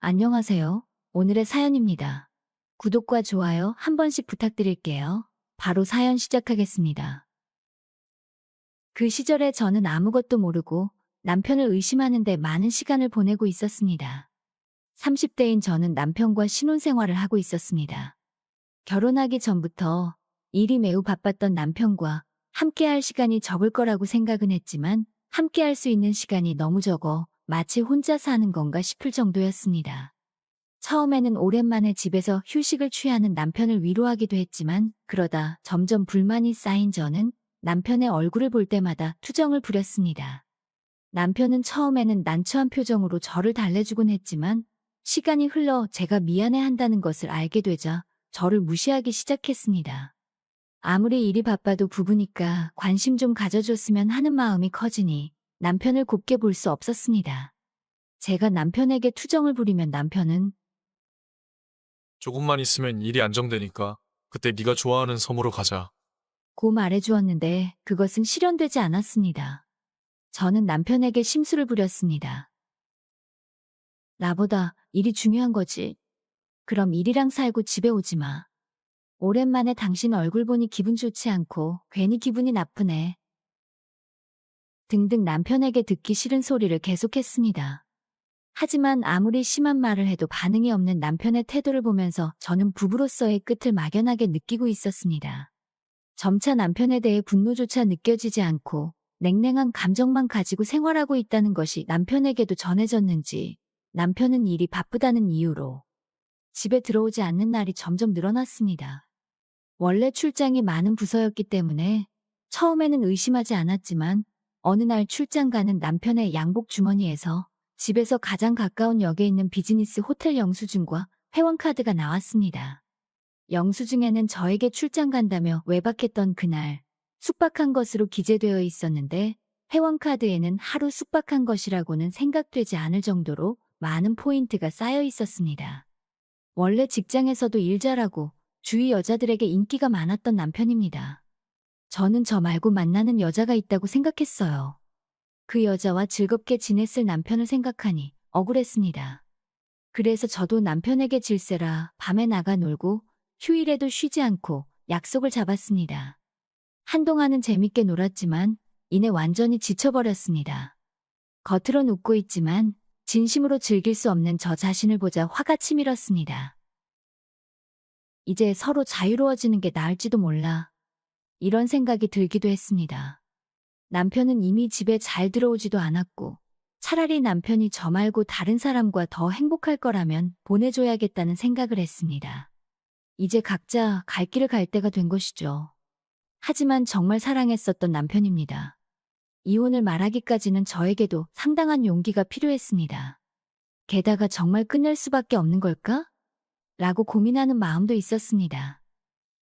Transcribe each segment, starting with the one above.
안녕하세요. 오늘의 사연입니다. 구독과 좋아요 한 번씩 부탁드릴게요. 바로 사연 시작하겠습니다. 그 시절에 저는 아무것도 모르고 남편을 의심하는데 많은 시간을 보내고 있었습니다. 30대인 저는 남편과 신혼생활을 하고 있었습니다. 결혼하기 전부터 일이 매우 바빴던 남편과 함께할 시간이 적을 거라고 생각은 했지만 함께할 수 있는 시간이 너무 적어 마치 혼자 사는 건가 싶을 정도였습니다. 처음에는 오랜만에 집에서 휴식을 취하는 남편을 위로하기도 했지만 그러다 점점 불만이 쌓인 저는 남편의 얼굴을 볼 때마다 투정을 부렸습니다. 남편은 처음에는 난처한 표정으로 저를 달래주곤 했지만 시간이 흘러 제가 미안해한다는 것을 알게 되자 저를 무시하기 시작했습니다. 아무리 일이 바빠도 부부니까 관심 좀 가져줬으면 하는 마음이 커지니 남편을 곱게 볼 수 없었습니다. 제가 남편에게 투정을 부리면 남편은 조금만 있으면 일이 안정되니까 그때 네가 좋아하는 섬으로 가자. 고 말해주었는데 그것은 실현되지 않았습니다. 저는 남편에게 심술을 부렸습니다. 나보다 일이 중요한 거지. 그럼 일이랑 살고 집에 오지 마. 오랜만에 당신 얼굴 보니 기분 좋지 않고 괜히 기분이 나쁘네. 등등 남편에게 듣기 싫은 소리를 계속했습니다. 하지만 아무리 심한 말을 해도 반응이 없는 남편의 태도를 보면서 저는 부부로서의 끝을 막연하게 느끼고 있었습니다. 점차 남편에 대해 분노조차 느껴지지 않고 냉랭한 감정만 가지고 생활하고 있다는 것이 남편에게도 전해졌는지 남편은 일이 바쁘다는 이유로 집에 들어오지 않는 날이 점점 늘어났습니다. 원래 출장이 많은 부서였기 때문에 처음에는 의심하지 않았지만 어느 날 출장 가는 남편의 양복 주머니에서 집에서 가장 가까운 역에 있는 비즈니스 호텔 영수증과 회원카드가 나왔습니다. 영수증에는 저에게 출장 간다며 외박했던 그날 숙박한 것으로 기재되어 있었는데 회원카드에는 하루 숙박한 것이라고는 생각되지 않을 정도로 많은 포인트가 쌓여 있었습니다. 원래 직장에서도 일 잘하고 주위 여자들에게 인기가 많았던 남편입니다. 저는 저 말고 만나는 여자가 있다고 생각했어요. 그 여자와 즐겁게 지냈을 남편을 생각하니 억울했습니다. 그래서 저도 남편에게 질세라 밤에 나가 놀고 휴일에도 쉬지 않고 약속을 잡았습니다. 한동안은 재밌게 놀았지만 이내 완전히 지쳐버렸습니다. 겉으론 웃고 있지만 진심으로 즐길 수 없는 저 자신을 보자 화가 치밀었습니다. 이제 서로 자유로워지는 게 나을지도 몰라. 이런 생각이 들기도 했습니다. 남편은 이미 집에 잘 들어오지도 않았고 차라리 남편이 저 말고 다른 사람과 더 행복할 거라면 보내줘야겠다는 생각을 했습니다. 이제 각자 갈 길을 갈 때가 된 것이죠. 하지만 정말 사랑했었던 남편입니다. 이혼을 말하기까지는 저에게도 상당한 용기가 필요했습니다. 게다가 정말 끝낼 수밖에 없는 걸까? 라고 고민하는 마음도 있었습니다.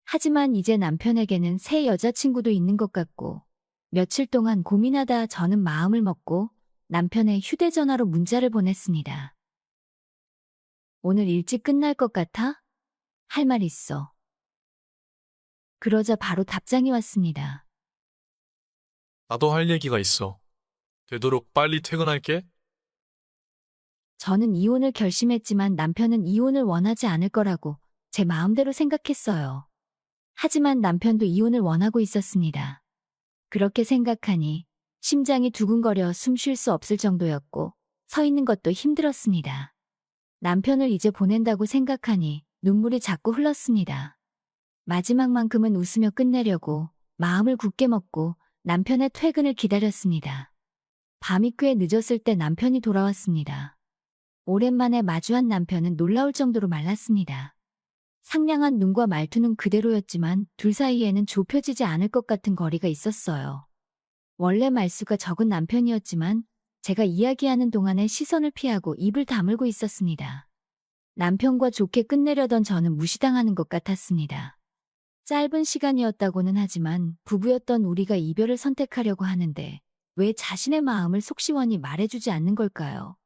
하지만 이제 남편에게는 새 여자친구도 있는 것 같고 며칠 동안 고민하다 저는 마음을 먹고 남편의 휴대전화로 문자를 보냈습니다. 오늘 일찍 끝날 것 같아? 할 말 있어. 그러자 바로 답장이 왔습니다. 나도 할 얘기가 있어. 되도록 빨리 퇴근할게. 저는 이혼을 결심했지만 남편은 이혼을 원하지 않을 거라고 제 마음대로 생각했어요. 하지만 남편도 이혼을 원하고 있었습니다. 그렇게 생각하니 심장이 두근거려 숨 쉴 수 없을 정도였고 서 있는 것도 힘들었습니다. 남편을 이제 보낸다고 생각하니 눈물이 자꾸 흘렀습니다. 마지막만큼은 웃으며 끝내려고 마음을 굳게 먹고 남편의 퇴근을 기다렸습니다. 밤이 꽤 늦었을 때 남편이 돌아왔습니다. 오랜만에 마주한 남편은 놀라울 정도로 말랐습니다. 상냥한 눈과 말투는 그대로였지만 둘 사이에는 좁혀지지 않을 것 같은 거리가 있었어요. 원래 말수가 적은 남편이었지만 제가 이야기하는 동안에 시선을 피하고 입을 다물고 있었습니다. 남편과 좋게 끝내려던 저는 무시당하는 것 같았습니다. 짧은 시간이었다고는 하지만 부부였던 우리가 이별을 선택하려고 하는데 왜 자신의 마음을 속시원히 말해주지 않는 걸까요?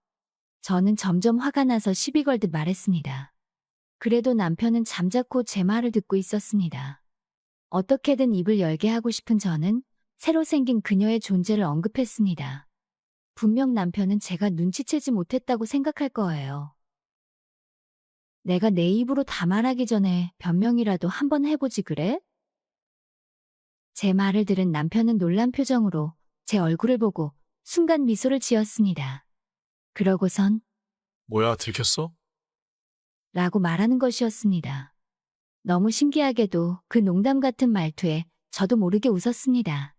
저는 점점 화가 나서 시비 걸듯 말했습니다. 그래도 남편은 잠자코 제 말을 듣고 있었습니다. 어떻게든 입을 열게 하고 싶은 저는 새로 생긴 그녀의 존재를 언급했습니다. 분명 남편은 제가 눈치채지 못했다고 생각할 거예요. 내가 내 입으로 다 말하기 전에 변명이라도 한번 해보지 그래? 제 말을 들은 남편은 놀란 표정으로 제 얼굴을 보고 순간 미소를 지었습니다. 그러고선 뭐야, 들켰어? 라고 말하는 것이었습니다. 너무 신기하게도 그 농담 같은 말투에 저도 모르게 웃었습니다.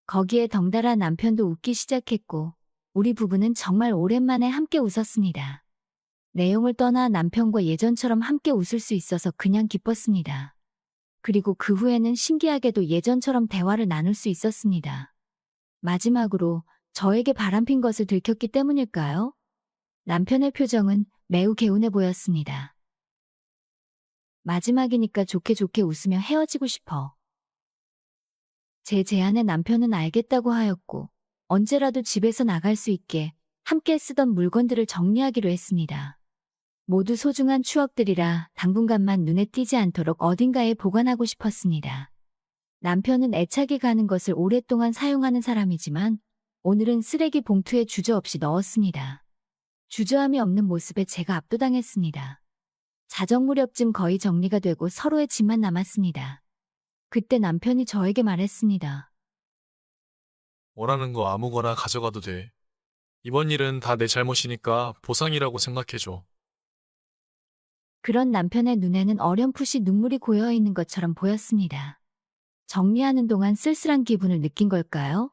거기에 덩달아 남편도 웃기 시작했고 우리 부부는 정말 오랜만에 함께 웃었습니다. 내용을 떠나 남편과 예전처럼 함께 웃을 수 있어서 그냥 기뻤습니다. 그리고 그 후에는 신기하게도 예전처럼 대화를 나눌 수 있었습니다. 마지막으로 저에게 바람핀 것을 들켰기 때문일까요? 남편의 표정은 매우 개운해 보였습니다. 마지막이니까 좋게 좋게 웃으며 헤어지고 싶어. 제 제안에 남편은 알겠다고 하였고 언제라도 집에서 나갈 수 있게 함께 쓰던 물건들을 정리하기로 했습니다. 모두 소중한 추억들이라 당분간만 눈에 띄지 않도록 어딘가에 보관하고 싶었습니다. 남편은 애착이 가는 것을 오랫동안 사용하는 사람이지만 오늘은 쓰레기 봉투에 주저없이 넣었습니다. 주저함이 없는 모습에 제가 압도당했습니다. 자정 무렵쯤 거의 정리가 되고 서로의 짐만 남았습니다. 그때 남편이 저에게 말했습니다. 원하는 거 아무거나 가져가도 돼. 이번 일은 다 내 잘못이니까 보상이라고 생각해줘. 그런 남편의 눈에는 어렴풋이 눈물이 고여 있는 것처럼 보였습니다. 정리하는 동안 쓸쓸한 기분을 느낀 걸까요?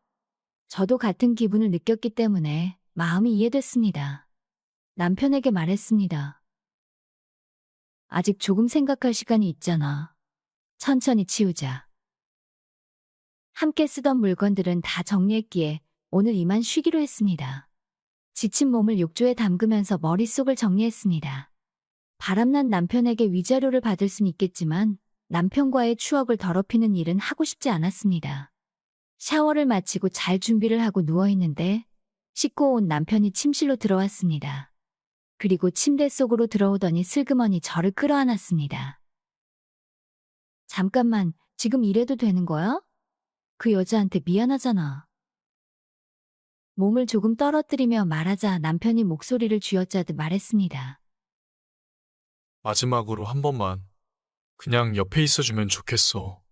저도 같은 기분을 느꼈기 때문에 마음이 이해됐습니다. 남편에게 말했습니다. 아직 조금 생각할 시간이 있잖아. 천천히 치우자. 함께 쓰던 물건들은 다 정리했기에 오늘 이만 쉬기로 했습니다. 지친 몸을 욕조에 담그면서 머릿속을 정리했습니다. 바람난 남편에게 위자료를 받을 순 있겠지만 남편과의 추억을 더럽히는 일은 하고 싶지 않았습니다. 샤워를 마치고 잘 준비를 하고 누워있는데 씻고 온 남편이 침실로 들어왔습니다. 그리고 침대 속으로 들어오더니 슬그머니 저를 끌어안았습니다. 잠깐만, 지금 이래도 되는 거야? 그 여자한테 미안하잖아. 몸을 조금 떨어뜨리며 말하자 남편이 목소리를 쥐어짜듯 말했습니다. 마지막으로 한 번만 그냥 옆에 있어주면 좋겠어.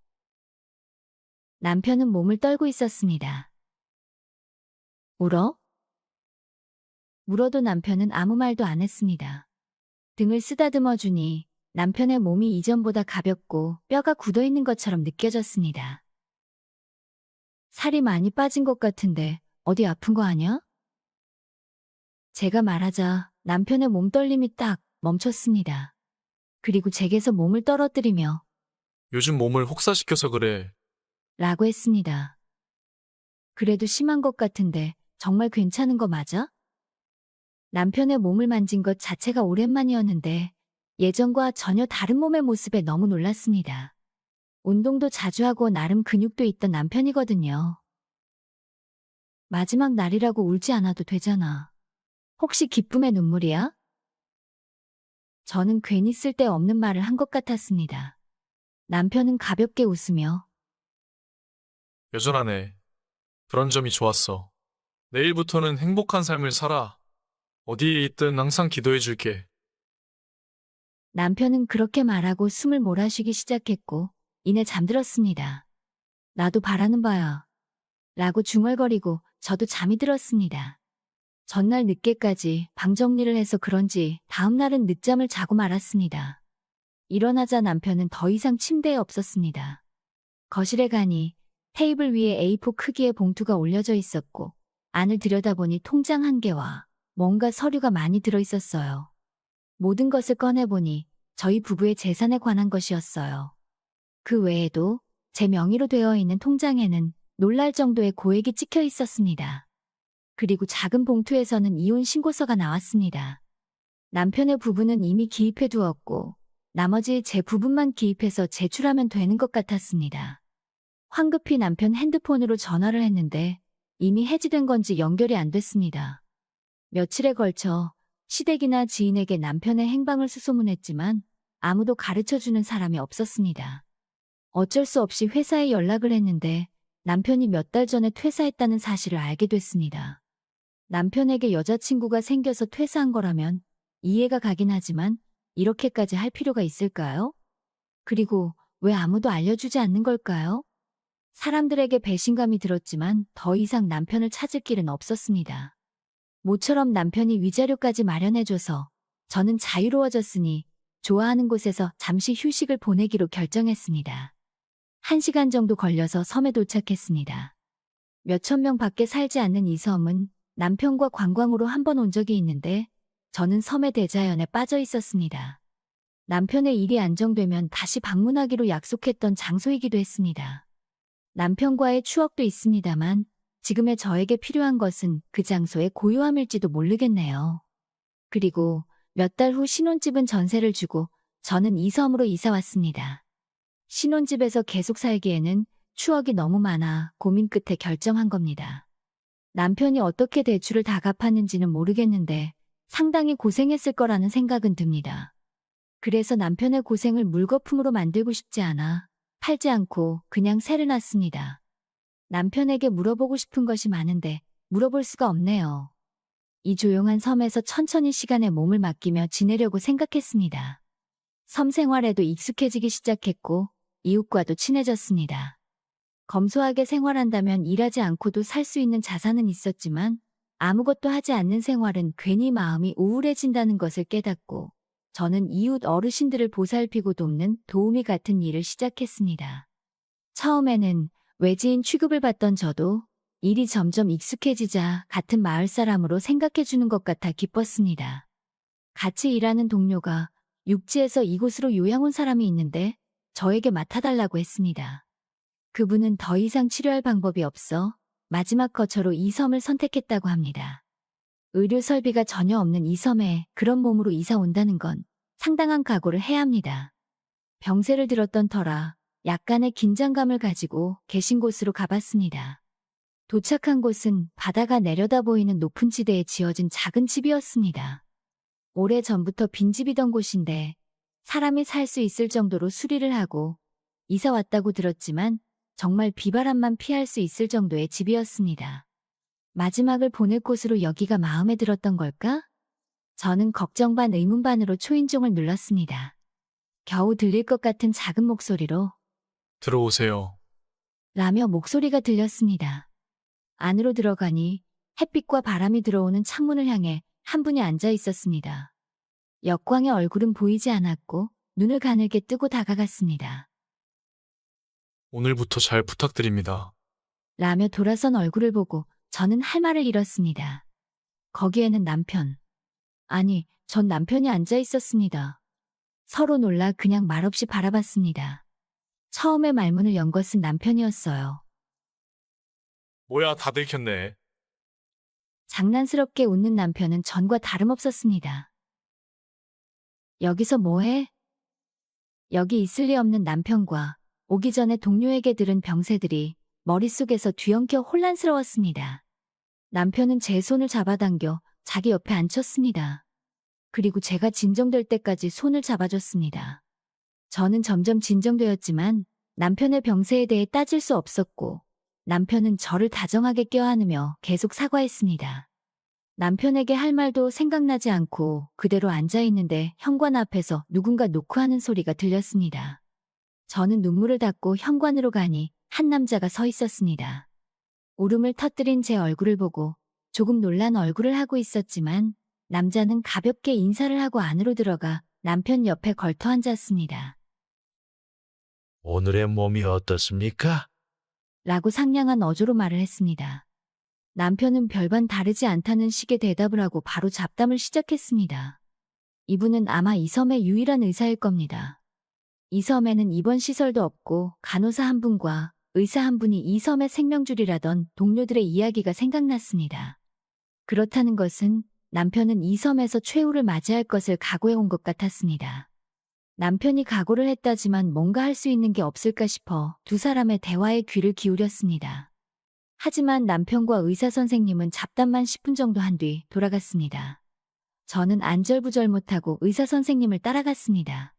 남편은 몸을 떨고 있었습니다. 울어? 물어도 남편은 아무 말도 안 했습니다. 등을 쓰다듬어 주니 남편의 몸이 이전보다 가볍고 뼈가 굳어 있는 것처럼 느껴졌습니다. 살이 많이 빠진 것 같은데 어디 아픈 거 아니야? 제가 말하자 남편의 몸떨림이 딱 멈췄습니다. 그리고 제게서 몸을 떨어뜨리며 요즘 몸을 혹사시켜서 그래. 라고 했습니다. 그래도 심한 것 같은데 정말 괜찮은 거 맞아? 남편의 몸을 만진 것 자체가 오랜만이었는데 예전과 전혀 다른 몸의 모습에 너무 놀랐습니다. 운동도 자주 하고 나름 근육도 있던 남편이거든요. 마지막 날이라고 울지 않아도 되잖아. 혹시 기쁨의 눈물이야? 저는 괜히 쓸데없는 말을 한 것 같았습니다. 남편은 가볍게 웃으며 여전하네. 그런 점이 좋았어. 내일부터는 행복한 삶을 살아. 어디에 있든 항상 기도해줄게. 남편은 그렇게 말하고 숨을 몰아쉬기 시작했고 이내 잠들었습니다. 나도 바라는 바야. 라고 중얼거리고 저도 잠이 들었습니다. 전날 늦게까지 방 정리를 해서 그런지 다음날은 늦잠을 자고 말았습니다. 일어나자 남편은 더 이상 침대에 없었습니다. 거실에 가니 테이블 위에 A4 크기의 봉투가 올려져 있었고 안을 들여다보니 통장 한 개와 뭔가 서류가 많이 들어있었어요. 모든 것을 꺼내보니 저희 부부의 재산에 관한 것이었어요. 그 외에도 제 명의로 되어 있는 통장에는 놀랄 정도의 고액이 찍혀 있었습니다. 그리고 작은 봉투에서는 이혼 신고서가 나왔습니다. 남편의 부부는 이미 기입해 두었고 나머지 제 부분만 기입해서 제출하면 되는 것 같았습니다. 황급히 남편 핸드폰으로 전화를 했는데 이미 해지된 건지 연결이 안 됐습니다. 며칠에 걸쳐 시댁이나 지인에게 남편의 행방을 수소문했지만 아무도 가르쳐주는 사람이 없었습니다. 어쩔 수 없이 회사에 연락을 했는데 남편이 몇 달 전에 퇴사했다는 사실을 알게 됐습니다. 남편에게 여자친구가 생겨서 퇴사한 거라면 이해가 가긴 하지만 이렇게까지 할 필요가 있을까요? 그리고 왜 아무도 알려주지 않는 걸까요? 사람들에게 배신감이 들었지만 더 이상 남편을 찾을 길은 없었습니다. 모처럼 남편이 위자료까지 마련해줘서 저는 자유로워졌으니 좋아하는 곳에서 잠시 휴식을 보내기로 결정했습니다. 1시간 정도 걸려서 섬에 도착했습니다. 몇천 명 밖에 살지 않는 이 섬은 남편과 관광으로 한 번 온 적이 있는데 저는 섬의 대자연에 빠져 있었습니다. 남편의 일이 안정되면 다시 방문하기로 약속했던 장소이기도 했습니다. 남편과의 추억도 있습니다만 지금의 저에게 필요한 것은 그 장소의 고요함일지도 모르겠네요. 그리고 몇 달 후 신혼집은 전세를 주고 저는 이 섬으로 이사 왔습니다. 신혼집에서 계속 살기에는 추억이 너무 많아 고민 끝에 결정한 겁니다. 남편이 어떻게 대출을 다 갚았는지는 모르겠는데 상당히 고생했을 거라는 생각은 듭니다. 그래서 남편의 고생을 물거품으로 만들고 싶지 않아 팔지 않고 그냥 세를 놨습니다. 남편에게 물어보고 싶은 것이 많은데 물어볼 수가 없네요. 이 조용한 섬에서 천천히 시간에 몸을 맡기며 지내려고 생각했습니다. 섬 생활에도 익숙해지기 시작했고 이웃과도 친해졌습니다. 검소하게 생활한다면 일하지 않고도 살 수 있는 자산은 있었지만 아무것도 하지 않는 생활은 괜히 마음이 우울해진다는 것을 깨닫고 저는 이웃 어르신들을 보살피고 돕는 도우미 같은 일을 시작했습니다. 처음에는 외지인 취급을 받던 저도 일이 점점 익숙해지자 같은 마을 사람으로 생각해주는 것 같아 기뻤습니다. 같이 일하는 동료가 육지에서 이곳으로 요양 온 사람이 있는데 저에게 맡아달라고 했습니다. 그분은 더 이상 치료할 방법이 없어 마지막 거처로 이 섬을 선택했다고 합니다. 의료 설비가 전혀 없는 이 섬에 그런 몸으로 이사 온다는 건 상당한 각오를 해야 합니다. 병세를 들었던 터라 약간의 긴장감을 가지고 계신 곳으로 가봤습니다. 도착한 곳은 바다가 내려다 보이는 높은 지대에 지어진 작은 집이었습니다. 오래전부터 빈집이던 곳인데 사람이 살 수 있을 정도로 수리를 하고 이사 왔다고 들었지만 정말 비바람만 피할 수 있을 정도의 집이었습니다. 마지막을 보낼 곳으로 여기가 마음에 들었던 걸까? 저는 걱정 반 의문 반으로 초인종을 눌렀습니다. 겨우 들릴 것 같은 작은 목소리로 들어오세요. 라며 목소리가 들렸습니다. 안으로 들어가니 햇빛과 바람이 들어오는 창문을 향해 한 분이 앉아 있었습니다. 역광의 얼굴은 보이지 않았고 눈을 가늘게 뜨고 다가갔습니다. 오늘부터 잘 부탁드립니다. 라며 돌아선 얼굴을 보고 저는 할 말을 잃었습니다. 거기에는 남편. 아니, 전 남편이 앉아 있었습니다. 서로 놀라 그냥 말없이 바라봤습니다. 처음에 말문을 연 것은 남편이었어요. 뭐야, 다 들켰네. 장난스럽게 웃는 남편은 전과 다름없었습니다. 여기서 뭐해? 여기 있을 리 없는 남편과 오기 전에 동료에게 들은 병세들이 머릿속에서 뒤엉켜 혼란스러웠습니다. 남편은 제 손을 잡아당겨 자기 옆에 앉혔습니다. 그리고 제가 진정될 때까지 손을 잡아줬습니다. 저는 점점 진정되었지만 남편의 병세에 대해 따질 수 없었고 남편은 저를 다정하게 껴안으며 계속 사과했습니다. 남편에게 할 말도 생각나지 않고 그대로 앉아있는데 현관 앞에서 누군가 노크하는 소리가 들렸습니다. 저는 눈물을 닦고 현관으로 가니 한 남자가 서 있었습니다. 울음을 터뜨린 제 얼굴을 보고 조금 놀란 얼굴을 하고 있었지만 남자는 가볍게 인사를 하고 안으로 들어가 남편 옆에 걸터 앉았습니다. 오늘의 몸이 어떻습니까? 라고 상냥한 어조로 말을 했습니다. 남편은 별반 다르지 않다는 식의 대답을 하고 바로 잡담을 시작했습니다. 이분은 아마 이 섬의 유일한 의사일 겁니다. 이 섬에는 입원 시설도 없고 간호사 한 분과 의사 한 분이 이 섬의 생명줄이라던 동료들의 이야기가 생각났습니다. 그렇다는 것은 남편은 이 섬에서 최후를 맞이할 것을 각오해 온 것 같았습니다. 남편이 각오를 했다지만 뭔가 할 수 있는 게 없을까 싶어 두 사람의 대화에 귀를 기울였습니다. 하지만 남편과 의사 선생님은 잡담만 10분 정도 한 뒤 돌아갔습니다. 저는 안절부절 못하고 의사 선생님을 따라갔습니다.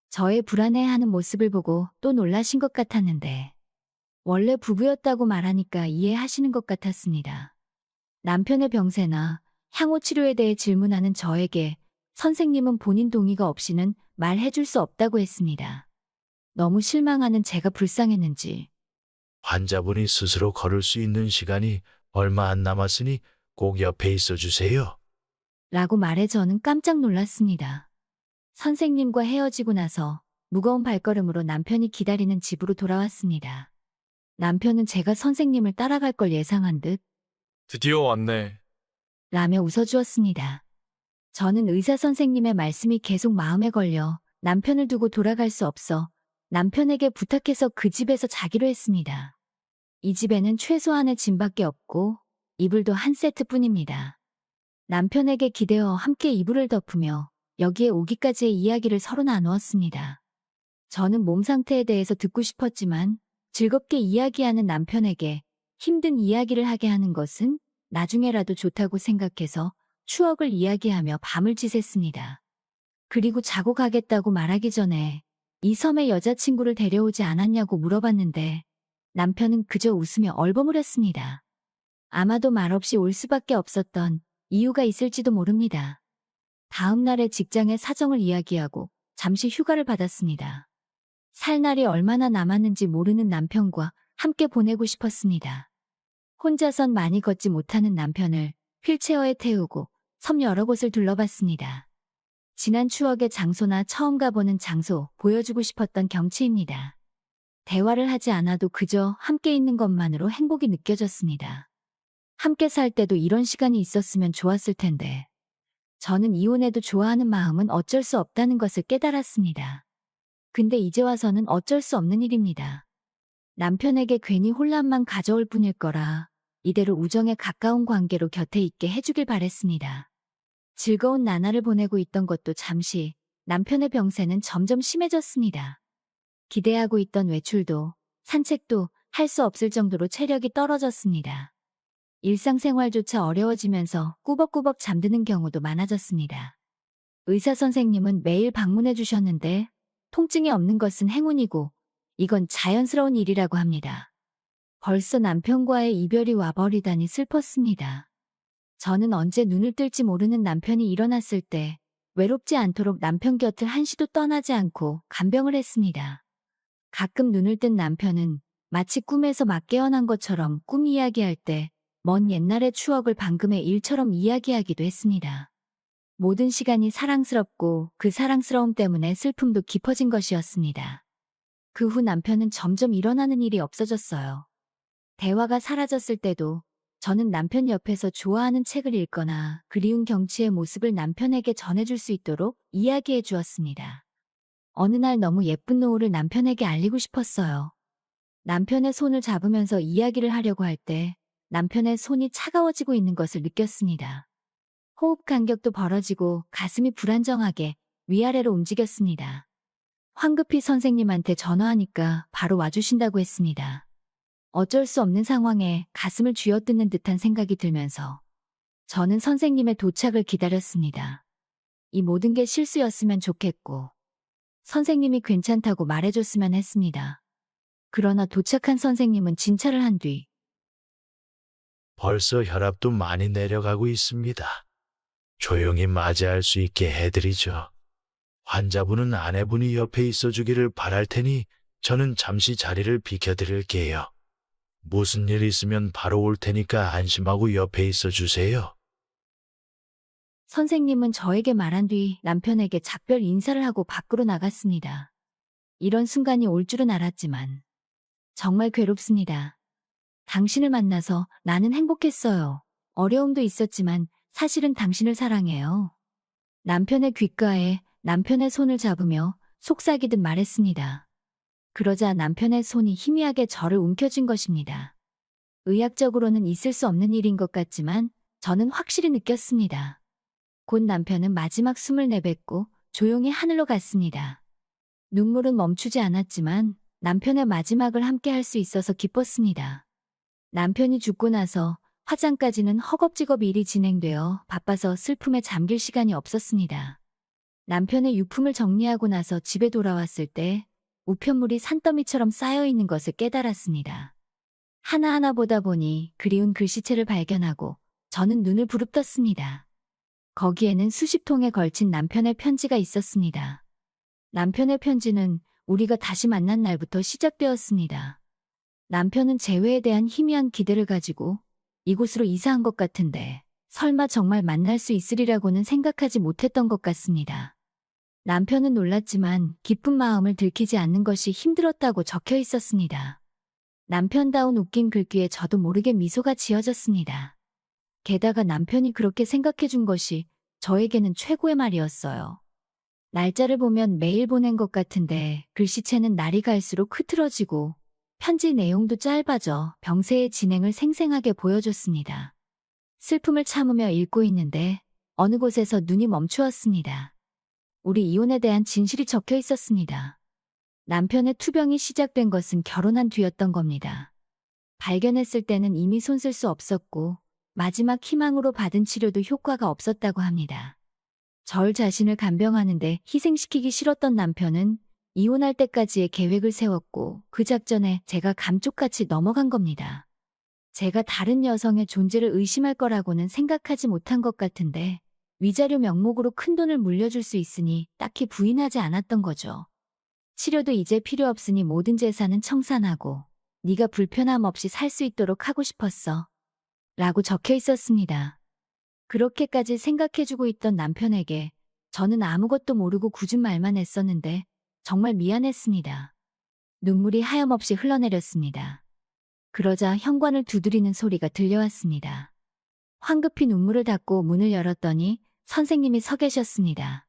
저의 불안해하는 모습을 보고 또 놀라신 것 같았는데 원래 부부였다고 말하니까 이해하시는 것 같았습니다. 남편의 병세나 향후 치료에 대해 질문하는 저에게 선생님은 본인 동의가 없이는 말해줄 수 없다고 했습니다. 너무 실망하는 제가 불쌍했는지 환자분이 스스로 걸을 수 있는 시간이 얼마 안 남았으니 꼭 옆에 있어 주세요. 라고 말해 저는 깜짝 놀랐습니다. 선생님과 헤어지고 나서 무거운 발걸음으로 남편이 기다리는 집으로 돌아왔습니다. 남편은 제가 선생님을 따라갈 걸 예상한 듯 드디어 왔네. 라며 웃어주었습니다. 저는 의사 선생님의 말씀이 계속 마음에 걸려 남편을 두고 돌아갈 수 없어 남편에게 부탁해서 그 집에서 자기로 했습니다. 이 집에는 최소한의 짐밖에 없고 이불도 한 세트뿐입니다. 남편에게 기대어 함께 이불을 덮으며 여기에 오기까지의 이야기를 서로 나누었습니다. 저는 몸 상태에 대해서 듣고 싶었지만 즐겁게 이야기하는 남편에게 힘든 이야기를 하게 하는 것은 나중에라도 좋다고 생각해서 추억을 이야기하며 밤을 지샜습니다. 그리고 자고 가겠다고 말하기 전에 이 섬에 여자친구를 데려오지 않았냐고 물어봤는데 남편은 그저 웃으며 얼버무렸습니다. 아마도 말없이 올 수밖에 없었던 이유가 있을지도 모릅니다. 다음 날에 직장의 사정을 이야기하고 잠시 휴가를 받았습니다. 살 날이 얼마나 남았는지 모르는 남편과 함께 보내고 싶었습니다. 혼자선 많이 걷지 못하는 남편을 휠체어에 태우고 섬 여러 곳을 둘러봤습니다. 지난 추억의 장소나 처음 가보는 장소 보여주고 싶었던 경치입니다. 대화를 하지 않아도 그저 함께 있는 것만으로 행복이 느껴졌습니다. 함께 살 때도 이런 시간이 있었으면 좋았을 텐데 저는 이혼해도 좋아하는 마음은 어쩔 수 없다는 것을 깨달았습니다. 근데 이제 와서는 어쩔 수 없는 일입니다. 남편에게 괜히 혼란만 가져올 뿐일 거라 이대로 우정에 가까운 관계로 곁에 있게 해주길 바랬습니다. 즐거운 나날을 보내고 있던 것도 잠시 남편의 병세는 점점 심해졌습니다. 기대하고 있던 외출도 산책도 할 수 없을 정도로 체력이 떨어졌습니다. 일상생활조차 어려워지면서 꾸벅꾸벅 잠드는 경우도 많아졌습니다. 의사 선생님은 매일 방문해 주셨는데 통증이 없는 것은 행운이고 이건 자연스러운 일이라고 합니다. 벌써 남편과의 이별이 와버리다니 슬펐습니다. 저는 언제 눈을 뜰지 모르는 남편이 일어났을 때 외롭지 않도록 남편 곁을 한시도 떠나지 않고 간병을 했습니다. 가끔 눈을 뜬 남편은 마치 꿈에서 막 깨어난 것처럼 꿈 이야기할 때 먼 옛날의 추억을 방금의 일처럼 이야기하기도 했습니다. 모든 시간이 사랑스럽고 그 사랑스러움 때문에 슬픔도 깊어진 것이었습니다. 그 후 남편은 점점 일어나는 일이 없어졌어요. 대화가 사라졌을 때도 저는 남편 옆에서 좋아하는 책을 읽거나 그리운 경치의 모습을 남편에게 전해줄 수 있도록 이야기해 주었습니다. 어느 날 너무 예쁜 노을을 남편에게 알리고 싶었어요. 남편의 손을 잡으면서 이야기를 하려고 할 때 남편의 손이 차가워지고 있는 것을 느꼈습니다. 호흡 간격도 벌어지고 가슴이 불안정하게 위아래로 움직였습니다. 황급히 선생님한테 전화하니까 바로 와주신다고 했습니다. 어쩔 수 없는 상황에 가슴을 쥐어뜯는 듯한 생각이 들면서 저는 선생님의 도착을 기다렸습니다. 이 모든 게 실수였으면 좋겠고 선생님이 괜찮다고 말해줬으면 했습니다. 그러나 도착한 선생님은 진찰을 한 뒤 벌써 혈압도 많이 내려가고 있습니다. 조용히 맞이할 수 있게 해드리죠. 환자분은 아내분이 옆에 있어 주기를 바랄 테니 저는 잠시 자리를 비켜드릴게요. 무슨 일 있으면 바로 올 테니까 안심하고 옆에 있어 주세요. 선생님은 저에게 말한 뒤 남편에게 작별 인사를 하고 밖으로 나갔습니다. 이런 순간이 올 줄은 알았지만 정말 괴롭습니다. 당신을 만나서 나는 행복했어요. 어려움도 있었지만 사실은 당신을 사랑해요. 남편의 귓가에 남편의 손을 잡으며 속삭이듯 말했습니다. 그러자 남편의 손이 희미하게 저를 움켜쥔 것입니다. 의학적으로는 있을 수 없는 일인 것 같지만 저는 확실히 느꼈습니다. 곧 남편은 마지막 숨을 내뱉고 조용히 하늘로 갔습니다. 눈물은 멈추지 않았지만 남편의 마지막을 함께 할 수 있어서 기뻤습니다. 남편이 죽고 나서 화장까지는 허겁지겁 일이 진행되어 바빠서 슬픔에 잠길 시간이 없었습니다. 남편의 유품을 정리하고 나서 집에 돌아왔을 때 우편물이 산더미처럼 쌓여있는 것을 깨달았습니다. 하나하나 보다 보니 그리운 글씨체를 발견하고 저는 눈을 부릅떴습니다. 거기에는 수십 통에 걸친 남편의 편지가 있었습니다. 남편의 편지는 우리가 다시 만난 날부터 시작되었습니다. 남편은 재회에 대한 희미한 기대를 가지고 이곳으로 이사한 것 같은데 설마 정말 만날 수 있으리라고는 생각하지 못했던 것 같습니다. 남편은 놀랐지만 기쁜 마음을 들키지 않는 것이 힘들었다고 적혀 있었습니다. 남편다운 웃긴 글귀에 저도 모르게 미소가 지어졌습니다. 게다가 남편이 그렇게 생각해 준 것이 저에게는 최고의 말이었어요. 날짜를 보면 매일 보낸 것 같은데 글씨체는 날이 갈수록 흐트러지고 편지 내용도 짧아져 병세의 진행을 생생하게 보여줬습니다. 슬픔을 참으며 읽고 있는데 어느 곳에서 눈이 멈추었습니다. 우리 이혼에 대한 진실이 적혀 있었습니다. 남편의 투병이 시작된 것은 결혼한 뒤였던 겁니다. 발견했을 때는 이미 손쓸 수 없었고 마지막 희망으로 받은 치료도 효과가 없었다고 합니다. 절 자신을 간병하는데 희생시키기 싫었던 남편은 이혼할 때까지의 계획을 세웠고 그 작전에 제가 감쪽같이 넘어간 겁니다. 제가 다른 여성의 존재를 의심할 거라고는 생각하지 못한 것 같은데 위자료 명목으로 큰돈을 물려줄 수 있으니 딱히 부인하지 않았던 거죠. 치료도 이제 필요 없으니 모든 재산은 청산하고 네가 불편함 없이 살 수 있도록 하고 싶었어. 라고 적혀 있었습니다. 그렇게까지 생각해주고 있던 남편에게 저는 아무것도 모르고 굳은 말만 했었는데 정말 미안했습니다. 눈물이 하염없이 흘러내렸습니다. 그러자 현관을 두드리는 소리가 들려왔습니다. 황급히 눈물을 닦고 문을 열었더니 선생님이 서 계셨습니다.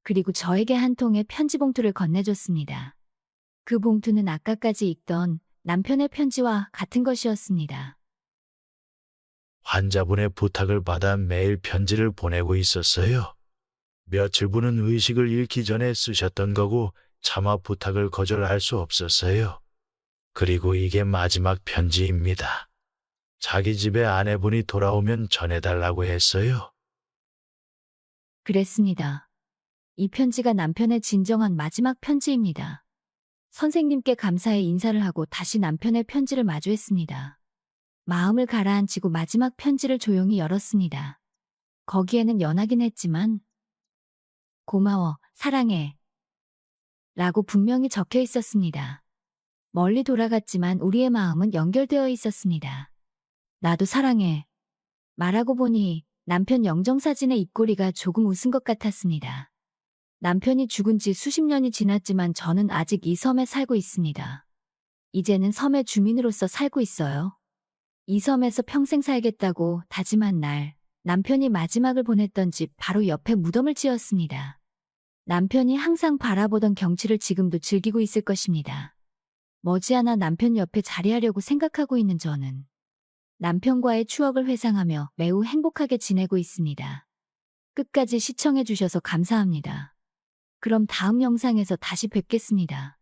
그리고 저에게 한 통의 편지 봉투를 건네줬습니다. 그 봉투는 아까까지 읽던 남편의 편지와 같은 것이었습니다. 환자분의 부탁을 받아 매일 편지를 보내고 있었어요. 며칠분은 의식을 잃기 전에 쓰셨던 거고 차마 부탁을 거절할 수 없었어요. 그리고 이게 마지막 편지입니다. 자기 집에 아내분이 돌아오면 전해달라고 했어요. 그랬습니다. 이 편지가 남편의 진정한 마지막 편지입니다. 선생님께 감사의 인사를 하고 다시 남편의 편지를 마주했습니다. 마음을 가라앉히고 마지막 편지를 조용히 열었습니다. 거기에는 연하긴 했지만 고마워, 사랑해 라고 분명히 적혀 있었습니다. 멀리 돌아갔지만 우리의 마음은 연결되어 있었습니다. 나도 사랑해 말하고 보니 남편 영정사진의 입꼬리가 조금 웃은 것 같았습니다. 남편이 죽은 지 수십 년이 지났지만 저는 아직 이 섬에 살고 있습니다. 이제는 섬의 주민으로서 살고 있어요. 이 섬에서 평생 살겠다고 다짐한 날, 남편이 마지막을 보냈던 집 바로 옆에 무덤을 지었습니다. 남편이 항상 바라보던 경치를 지금도 즐기고 있을 것입니다. 머지않아 남편 옆에 자리하려고 생각하고 있는 저는 남편과의 추억을 회상하며 매우 행복하게 지내고 있습니다. 끝까지 시청해 주셔서 감사합니다. 그럼 다음 영상에서 다시 뵙겠습니다.